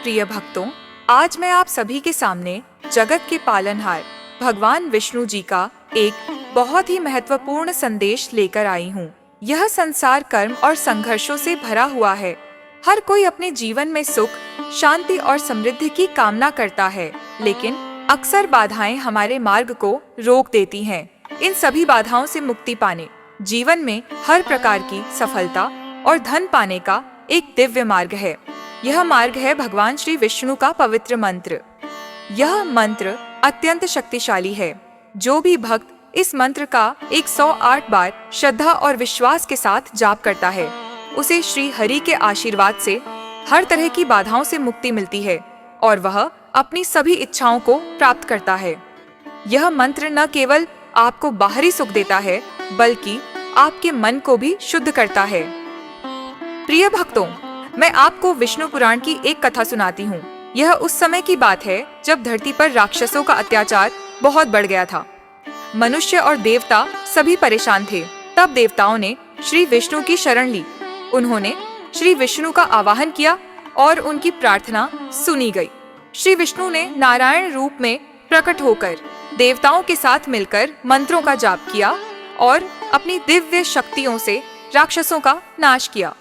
प्रिय भक्तों, आज मैं आप सभी के सामने जगत के पालनहार भगवान विष्णु जी का एक बहुत ही महत्वपूर्ण संदेश लेकर आई हूँ। यह संसार कर्म और संघर्षों से भरा हुआ है। हर कोई अपने जीवन में सुख, शांति और समृद्धि की कामना करता है, लेकिन अक्सर बाधाएं हमारे मार्ग को रोक देती हैं। इन सभी बाधाओं से मुक्ति पाने जीवन में हर प्रकार की सफलता और धन पाने का एक दिव्य मार्ग है। यह मार्ग है भगवान श्री विष्णु का पवित्र मंत्र। यह मंत्र अत्यंत शक्तिशाली है। जो भी भक्त इस मंत्र का 108 बार श्रद्धा और विश्वास के साथ जाप करता है, उसे श्री हरि के आशीर्वाद से हर तरह की बाधाओं से मुक्ति मिलती है और वह अपनी सभी इच्छाओं को प्राप्त करता है। यह मंत्र न केवल आपको बाहरी सुख देता है, बल्कि आपके मन को भी शुद्ध करता है। प्रिय भक्तों, मैं आपको विष्णु पुराण की एक कथा सुनाती हूँ। यह उस समय की बात है जब धरती पर राक्षसों का अत्याचार बहुत बढ़ गया था। मनुष्य और देवता सभी परेशान थे। तब देवताओं ने श्री विष्णु की शरण ली। उन्होंने श्री विष्णु का आवाहन किया और उनकी प्रार्थना सुनी गई। श्री विष्णु ने नारायण रूप में प्रकट होकर देवताओं के साथ मिलकर मंत्रों का जाप किया और अपनी दिव्य शक्तियों से राक्षसों का नाश किया।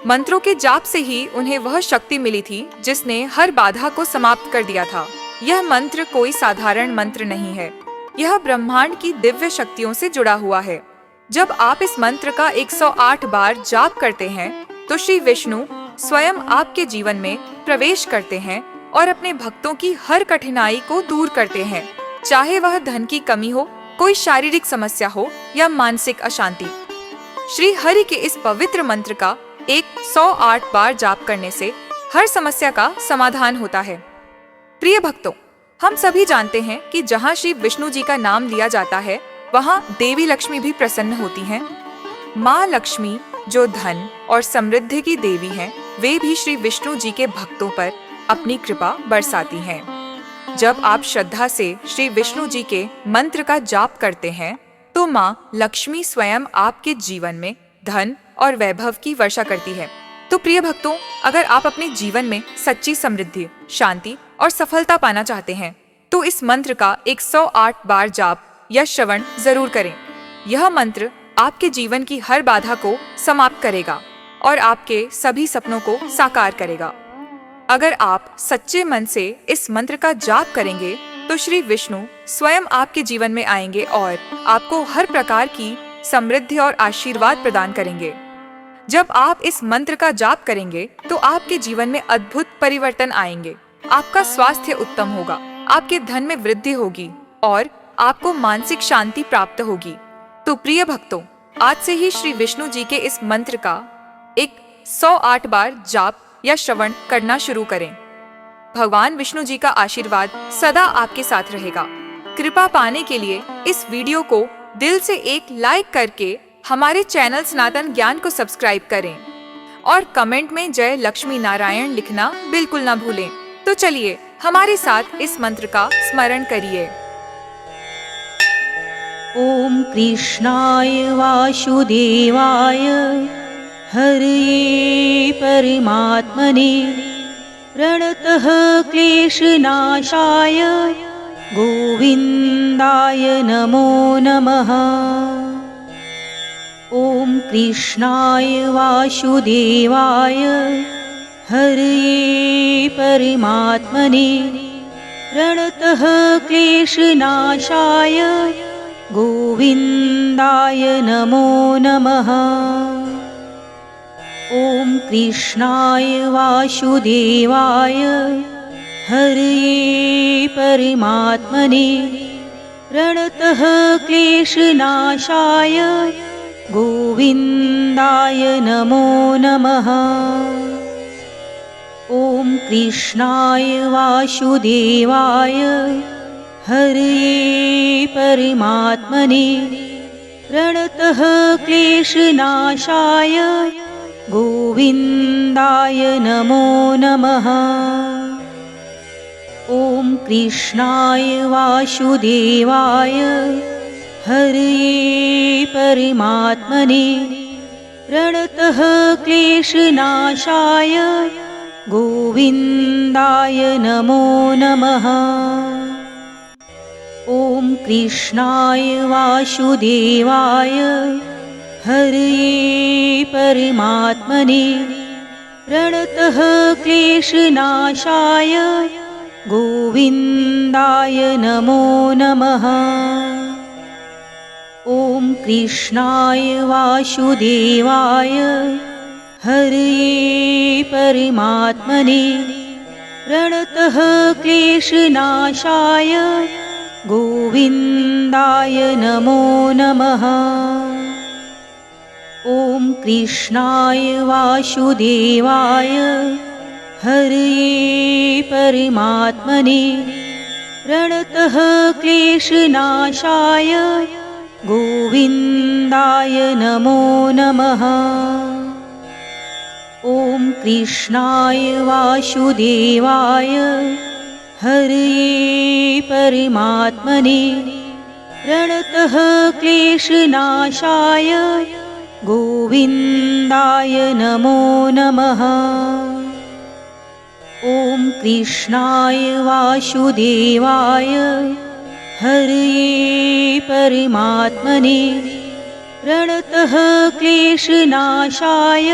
मंत्रों के जाप से ही उन्हें वह शक्ति मिली थी जिसने हर बाधा को समाप्त कर दिया था। यह मंत्र कोई साधारण मंत्र नहीं है। यह ब्रह्मांड की दिव्य शक्तियों से जुड़ा हुआ है। जब आप इस मंत्र का 108 बार जाप करते हैं, तो श्री विष्णु स्वयं आपके जीवन में प्रवेश करते हैं और अपने भक्तों की हर कठिनाई को दूर करते हैं, चाहे वह धन की कमी हो, कोई शारीरिक समस्या हो या मानसिक अशांति। श्री हरि के इस पवित्र मंत्र का 108 बार जाप करने से हर समस्या का समाधान होता है। प्रिय भक्तों, हम सभी जानते हैं कि जहाँ श्री विष्णु जी का नाम लिया जाता है, वहाँ देवी लक्ष्मी भी प्रसन्न होती हैं। माँ लक्ष्मी, जो धन और समृद्धि की देवी हैं, वे भी श्री विष्णु जी के भक्तों पर अपनी कृपा बरसाती हैं। जब आप श्रद्धा से श्री विष्णु जी के मंत्र का जाप करते हैं, तो माँ लक्ष्मी स्वयं आपके जीवन में धन और वैभव की वर्षा करती है। तो प्रिय भक्तों, अगर आप अपने जीवन में सच्ची समृद्धि, शांति और सफलता पाना चाहते हैं, तो इस मंत्र का 108 बार जाप या श्रवण जरूर करें। यह मंत्र आपके जीवन की हर बाधा को समाप्त करेगा और आपके सभी सपनों को साकार करेगा। अगर आप सच्चे मन से इस मंत्र का जाप करेंगे, तो श्री विष्णु स्वयं आपके जीवन में आएंगे और आपको हर प्रकार की समृद्धि और आशीर्वाद प्रदान करेंगे। जब आप इस मंत्र का जाप करेंगे, तो आपके जीवन में अद्भुत परिवर्तन आएंगे। आपका स्वास्थ्य उत्तम होगा, आपके धन में वृद्धि होगी और आपको मानसिक शांति प्राप्त होगी। तो प्रिय भक्तों, आज से ही श्री विष्णु जी के इस मंत्र का 108 बार जाप या श्रवण करना शुरू करें। भगवान विष्णु जी का आशीर्वाद सदा आपके साथ रहेगा। कृपा पाने के लिए इस वीडियो को दिल से एक लाइक करके हमारे चैनल सनातन ज्ञान को सब्सक्राइब करें और कमेंट में जय लक्ष्मी नारायण लिखना बिल्कुल ना भूलें। तो चलिए हमारे साथ इस मंत्र का स्मरण करिए। ओम कृष्णाय वासुदेवाय हरये परमात्मने प्रणतः क्लेशनाशाय गोविन्दाय नमो नमः। ओम कृष्णाय वासुदेवाय हरये परमात्मने प्रणतः क्लेशनाशाय गोविन्दाय नमो नमः। ओम कृष्णाय वासुदेवाय हरये परमात्मने प्रणतः क्लेशनाशाय गोविन्दाय नमो नमः। ओम कृष्णाय वासुदेवाय हरये परमात्मने प्रणतः क्लेशनाशाय गोविन्दाय नमो नमः। ओम कृष्णाय वासुदेवाय हरये परमात्मने प्रणतः क्लेशनाशाय गोविन्दाय नमो नमः। ॐ कृष्णाय वासुदेवाय हरये परमात्मने प्रणतः क्लेशनाशाय गोविन्दाय नमो नमः। ॐ कृष्णाय वासुदेवाय हरये परमात्मने प्रणतः क्लेशनाशाय गोविन्दाय नमो नमः। ॐ कृष्णाय वासुदेवाय हरये परमात्मने प्रणतः क्लेशनाशाय गोविन्दाय नमो नमः। ॐ कृष्णाय वासुदेवाय हरये परमात्मने प्रणतः क्लेशनाशाय गोविन्दाय नमो नमः। ॐ कृष्णाय वासुदेवाय हरये परमात्मने प्रणतः क्लेशनाशाय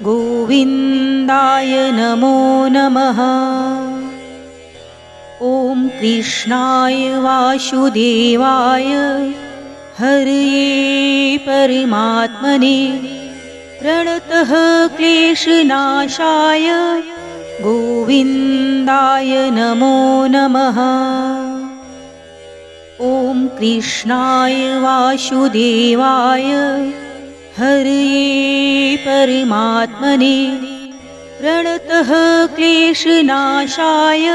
गोविन्दाय नमो नमः। ॐ कृष्णाय वासुदेवाय हरये परमात्मने प्रणतः क्लेशनाशाय गोविन्दाय नमो नमः। ॐ कृष्णाय वासुदेवाय हरये परमात्मने प्रणतः क्लेशनाशाय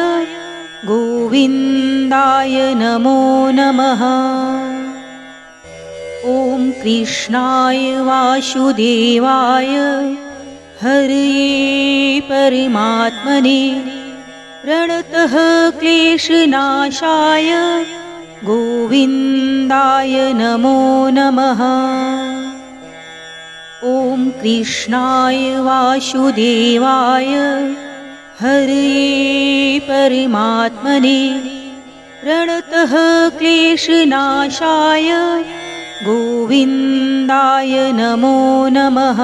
गोविन्दाय नमो नमः। ॐ कृष्णाय वासुदेवाय हरये परमात्मने प्रणतः क्लेशनाशाय गोविन्दाय नमो नमः। ॐ कृष्णाय वासुदेवाय हरये परमात्मने प्रणतः क्लेशनाशाय गोविन्दाय नमो नमः।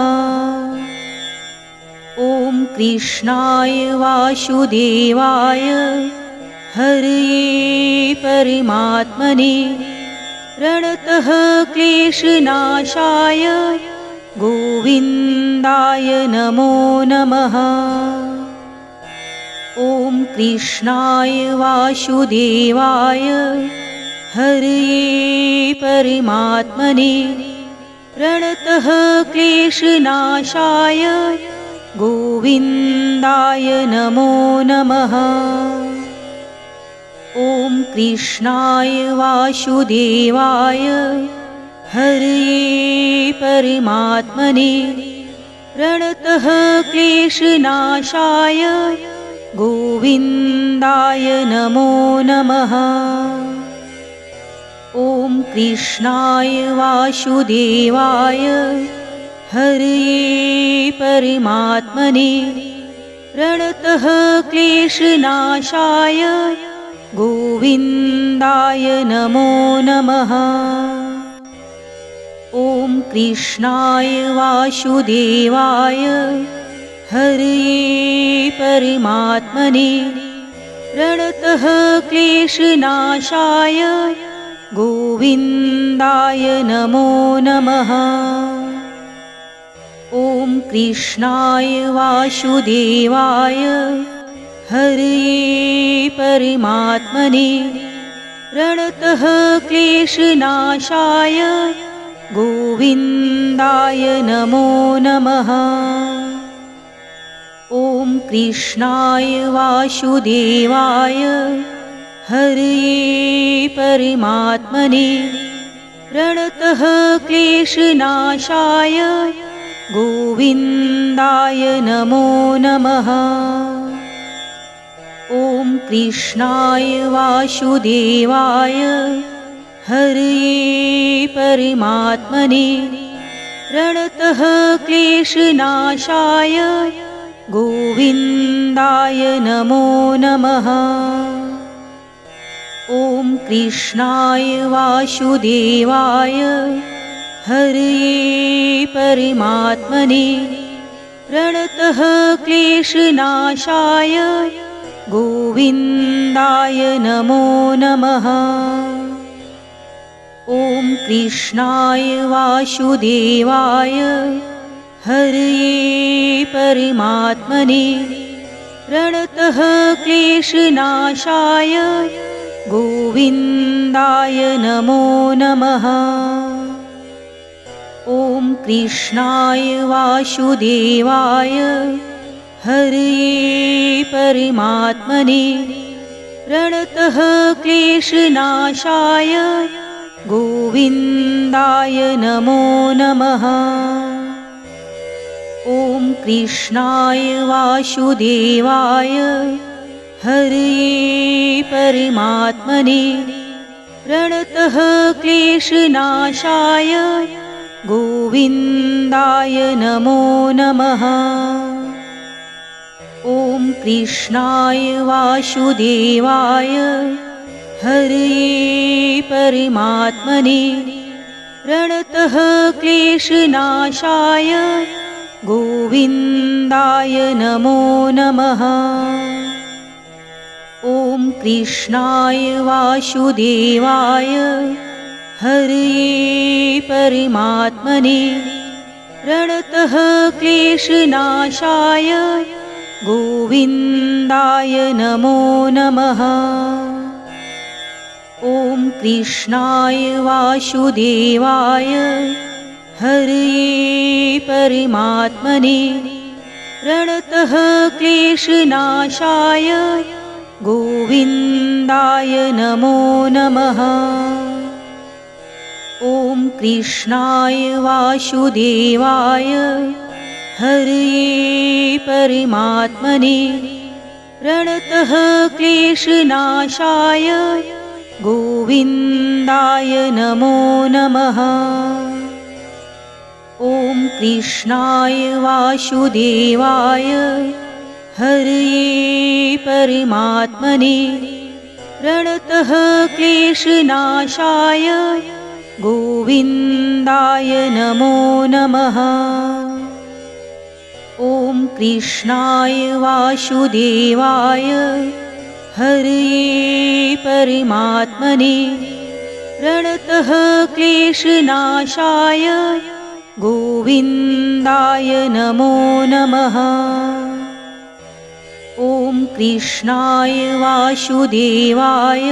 ॐ कृष्णाय वासुदेवाय हरये परमात्मने प्रणतः क्लेशनाशाय गोविन्दाय नमो नमः। ॐ कृष्णाय वासुदेवाय हरये परमात्मने प्रणतः क्लेशनाशाय गोविन्दाय नमो नमः। ॐ कृष्णाय वासुदेवाय हरये परमात्मने प्रणतः क्लेशनाशाय गोविन्दाय नमो नमः। ॐ कृष्णाय वासुदेवाय हरये परमात्मने प्रणतः क्लेशनाशाय गोविन्दाय नमो नमः। ॐ कृष्णाय वासुदेवाय हरये परमात्मने प्रणतः क्लेशनाशाय गोविन्दाय नमो नमः। ॐ कृष्णाय वासुदेवाय हरये परमात्मने प्रणतः क्लेशनाशाय गोविन्दाय नमो नमः। ॐ कृष्णाय वासुदेवाय हरये परमात्मने प्रणतः क्लेशनाशाय गोविन्दाय नमो नमः। ॐ कृष्णाय वासुदेवाय हरये परमात्मने प्रणतः क्लेशनाशाय गोविन्दाय नमो नमः। ॐ कृष्णाय वासुदेवाय हरये परमात्मने प्रणतः क्लेशनाशाय गोविन्दाय नमो नमः। ॐ कृष्णाय वासुदेवाय हरये परमात्मने प्रणतः क्लेशनाशाय गोविन्दाय नमो नमः। ॐ कृष्णाय वासुदेवाय हरये परमात्मने प्रणतः क्लेशनाशाय गोविन्दाय नमो नमः। ॐ कृष्णाय वासुदेवाय हरये परमात्मने प्रणतः क्लेशनाशाय गोविन्दाय नमो नमः। ॐ कृष्णाय वासुदेवाय हरये परमात्मने प्रणतः क्लेशनाशाय गोविन्दाय नमो नमः। ॐ कृष्णाय वासुदेवाय हरये परमात्मने प्रणतः क्लेशनाशाय गोविन्दाय नमो नमः। ॐ कृष्णाय वासुदेवाय हरये परमात्मने प्रणतः क्लेशनाशाय गोविन्दाय नमो नमः। ॐ कृष्णाय वासुदेवाय हरये परमात्मने प्रणतः क्लेशनाशाय गोविन्दाय नमो नमः। ॐ कृष्णाय वासुदेवाय हरये परमात्मने प्रणतः क्लेशनाशाय गोविन्दाय नमो नमः। ॐ कृष्णाय वासुदेवाय हरये परमात्मने प्रणतः क्लेशनाशाय गोविन्दाय नमो नमः। ॐ कृष्णाय वासुदेवाय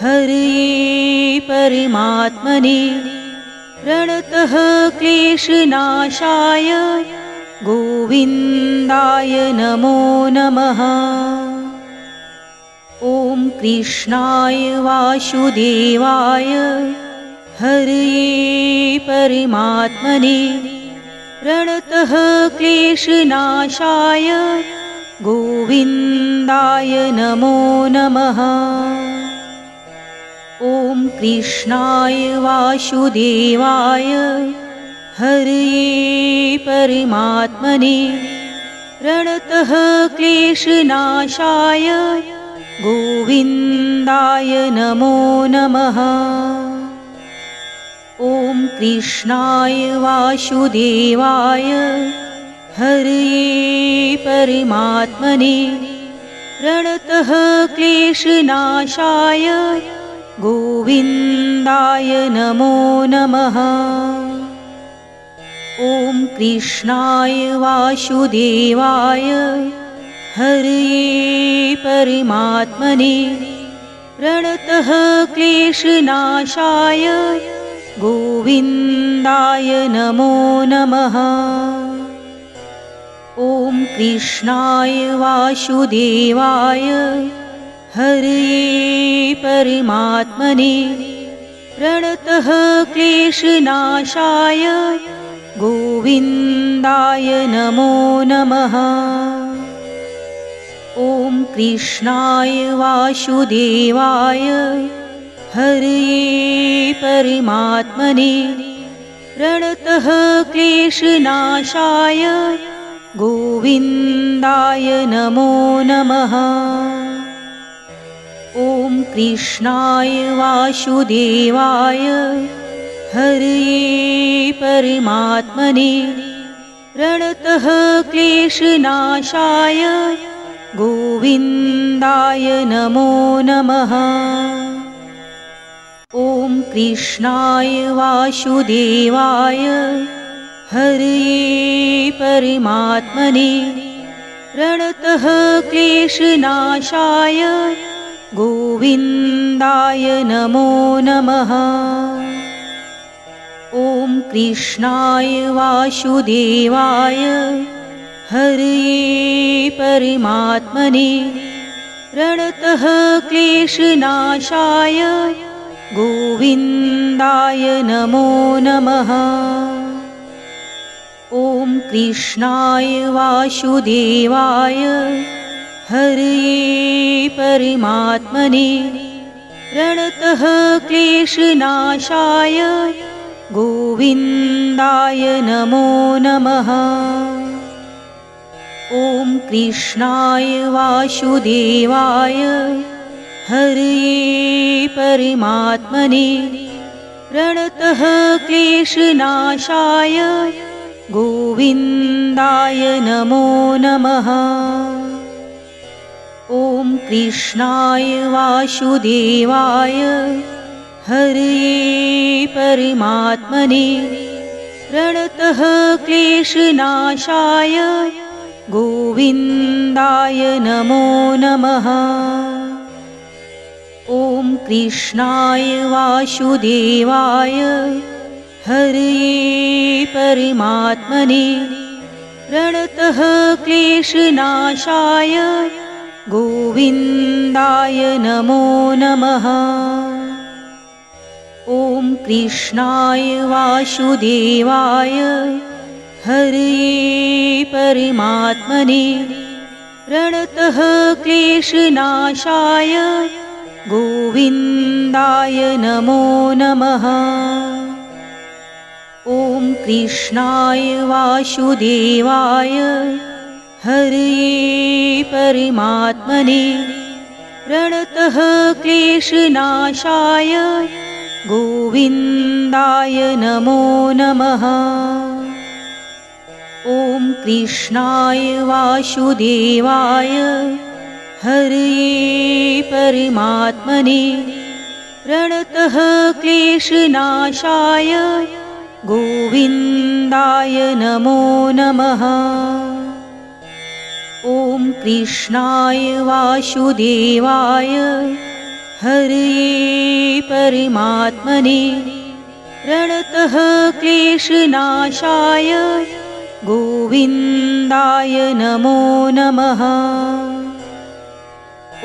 हरये परमात्मने प्रणतः क्लेशनाशाय गोविन्दाय नमो नमः। ॐ कृष्णाय वासुदेवाय हरये परमात्मने प्रणतः क्लेशनाशाय गोविन्दाय नमो नमः। ॐ कृष्णाय वासुदेवाय हरये परमात्मने प्रणतः क्लेशनाशाय गोविन्दाय नमो नमः। ॐ कृष्णाय वासुदेवाय हरये परमात्मने प्रणतः क्लेशनाशाय गोविन्दाय नमो नमः। ॐ कृष्णाय वासुदेवाय हरये परमात्मने प्रणतः क्लेशनाशाय गोविन्दाय नमो नमः। ॐ कृष्णाय वासुदेवाय हरये परमात्मने प्रणतः क्लेशनाशाय गोविन्दाय नमो नमः। ॐ कृष्णाय वासुदेवाय हरये परमात्मने प्रणतः क्लेशनाशाय गोविन्दाय नमो नमः। ॐ कृष्णाय वासुदेवाय हरये परमात्मने प्रणतः क्लेशनाशाय गोविन्दाय नमो नमः। ॐ कृष्णाय वासुदेवाय हरये परमात्मने प्रणतः क्लेशनाशाय गोविन्दाय नमो नमः। ॐ कृष्णाय वासुदेवाय हरये परमात्मने प्रणतः क्लेशनाशाय गोविन्दाय नमो नमः। ॐ कृष्णाय वासुदेवाय हरये परमात्मने प्रणतः क्लेशनाशाय गोविन्दाय नमो नमः। ॐ कृष्णाय वासुदेवाय हरये परमात्मने प्रणतः क्लेशनाशाय गोविन्दाय नमो नमः। ॐ कृष्णाय वासुदेवाय हरये परमात्मने प्रणतः क्लेशनाशाय गोविन्दाय नमो नमः। ॐ कृष्णाय वासुदेवाय हरये परमात्मने प्रणतः क्लेशनाशाय गोविन्दाय नमो नमः। ॐ कृष्णाय वासुदेवाय हरये परमात्मने प्रणतः क्लेशनाशाय गोविन्दाय नमो नमः। ॐ कृष्णाय वासुदेवाय हरये परमात्मने प्रणतः क्लेशनाशाय गोविन्दाय नमो नमः। ॐ कृष्णाय वासुदेवाय हरये परमात्मने प्रणतः क्लेशनाशाय गोविन्दाय नमो नमः। ॐ कृष्णाय वासुदेवाय हरये परमात्मने प्रणतः क्लेशनाशाय गोविन्दाय नमो नमः।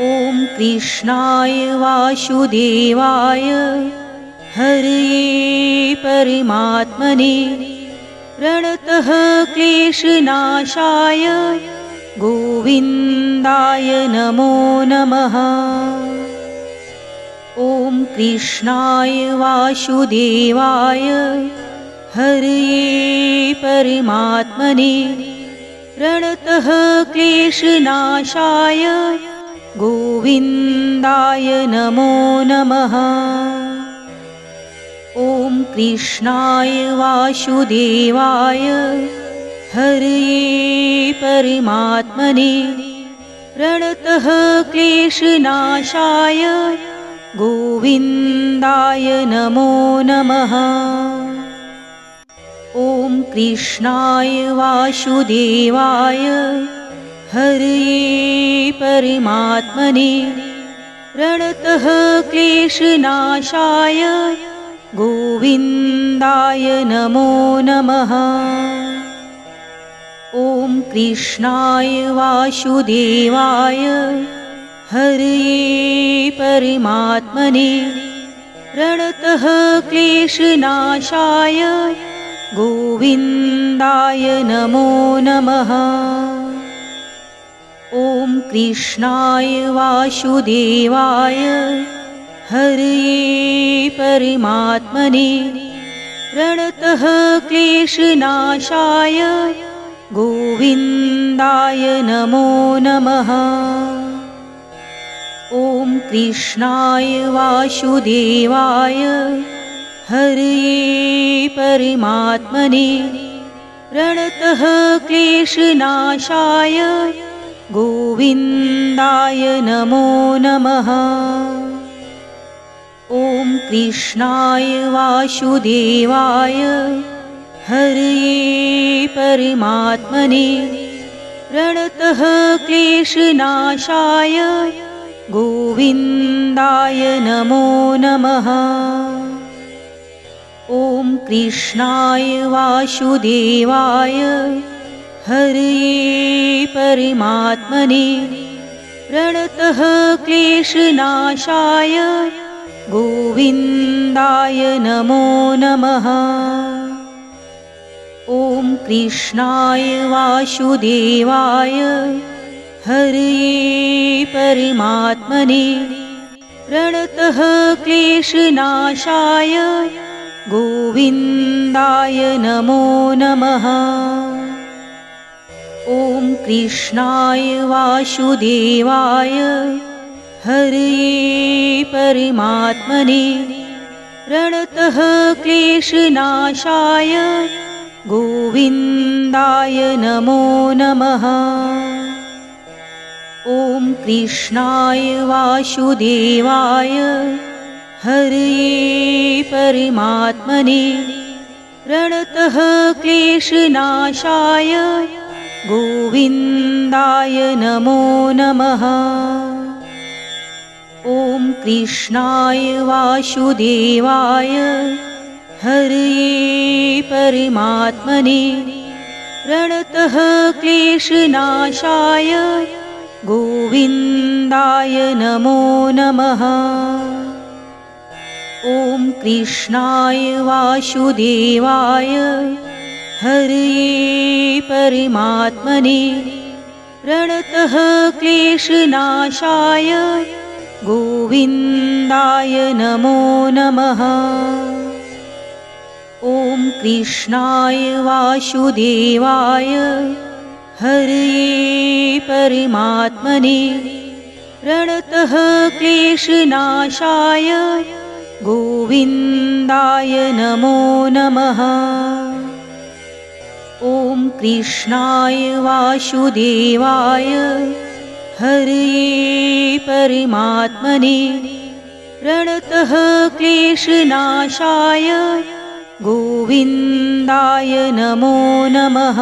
ॐ कृष्णाय वासुदेवाय हरये परमात्मने प्रणतः क्लेशनाशाय गोविन्दाय नमो नमः। ॐ कृष्णाय वासुदेवाय हरये परमात्मने प्रणतः क्लेशनाशाय गोविन्दाय नमो नमः। ॐ कृष्णाय वासुदेवाय हरये परमात्मने प्रणतः क्लेशनाशाय गोविन्दाय नमो नमः। ॐ कृष्णाय वासुदेवाय हरये परमात्मने प्रणतः क्लेशनाशाय गोविन्दाय नमो नमः। ॐ कृष्णाय वासुदेवाय हरये परमात्मने प्रणतः क्लेशनाशाय गोविन्दाय नमो नमः। ॐ कृष्णाय वासुदेवाय हरये परमात्मने प्रणतः क्लेशनाशाय गोविन्दाय गोविन्दाय नमो नमः। ॐ कृष्णाय वासुदेवाय हरये परमात्मने प्रणतः क्लेशनाशाय गोविन्दाय नमो नमः। ॐ कृष्णाय वासुदेवाय हरये परमात्मने प्रणतः क्लेशनाशाय गोविन्दाय नमो नमः। ॐ कृष्णाय वासुदेवाय हरये परमात्मने प्रणतः क्लेशनाशाय गोविन्दाय नमो नमः। ॐ कृष्णाय वासुदेवाय हरये परमात्मने प्रणतः क्लेशनाशाय गोविन्दाय नमो नमः। ॐ कृष्णाय वासुदेवाय हरये परमात्मने प्रणतः क्लेशनाशाय गोविन्दाय नमो नमः। ॐ कृष्णाय वासुदेवाय हरये परमात्मने प्रणतः क्लेशनाशाय गोविन्दाय नमो नमः। ॐ कृष्णाय वासुदेवाय हरये परमात्मने प्रणतः क्लेशनाशाय गोविन्दाय नमो नमः। ॐ कृष्णाय वासुदेवाय हरये परमात्मने प्रणतः क्लेशनाशाय गोविन्दाय नमो नमः। ॐ कृष्णाय वासुदेवाय हरये परमात्मने प्रणतः क्लेशनाशाय गोविन्दाय नमो नमः। ॐ कृष्णाय वासुदेवाय हरये परमात्मने प्रणतः क्लेशनाशाय गोविन्दाय नमो नमः। ॐ कृष्णाय वासुदेवाय हरये परमात्मने प्रणतः क्लेशनाशाय गोविन्दाय नमो नमः। ॐ कृष्णाय वासुदेवाय हरये परमात्मने प्रणतः क्लेशनाशाय गोविन्दाय नमो नमः। ॐ कृष्णाय वासुदेवाय हरये परमात्मने प्रणतः क्लेशनाशाय गोविन्दाय नमो नमः।